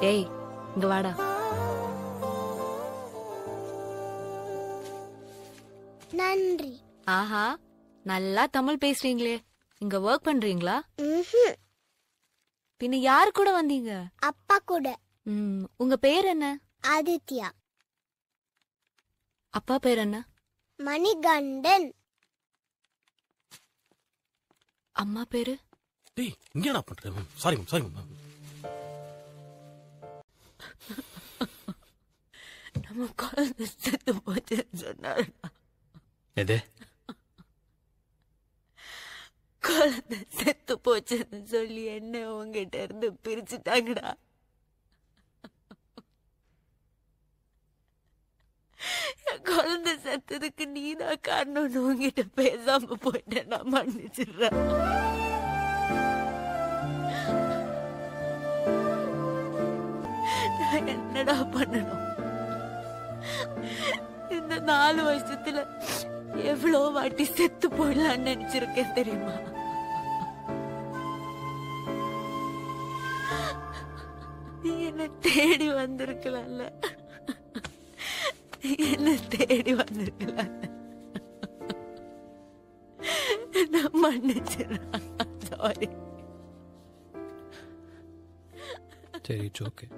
டேய் இங்க வாடா. நன்றி. ஆஹா, நல்லா தமிழ் பேசுறீங்களே. இங்க ஒர்க் பண்றீங்களா? பின்ன யாரு கூட வந்தீங்க? அப்பா கூட. உங்க பேர் என்ன? ஆதித்யா. அப்பா பேர் என்ன? மணிகண்டன். அம்மா பேரு? டேய் இங்கடா பண்ற? Sorry ma'am. நம்ம குழந்தை செத்து போச்சுன்னு சொன்னாரு. எது? குழந்தை செத்து போச்சுன்னு சொல்லி என்ன உங்ககிட்ட இருந்து பிரிச்சுட்டாங்கடா. குழந்தை செத்ததுக்கு நீதான் காரணம்னு உங்ககிட்ட பேசாம போயிட்டேன். நான் மன்னிச்சிடுறேன். நான் என்னடா பண்ணணும்? இந்த 4 வருஷத்துல எவ்வளவு வாட்டி செத்து போயிடலான்னு நினைச்சிருக்கேன் தெரியுமா? நீ என்ன தேடி வந்திருக்கலாம்ல. என்ன தேடி வந்திருக்கலாம். நான் மன்னிச்சிடுறேன். சாரி. சரி, இட்ஸ் ஓகே.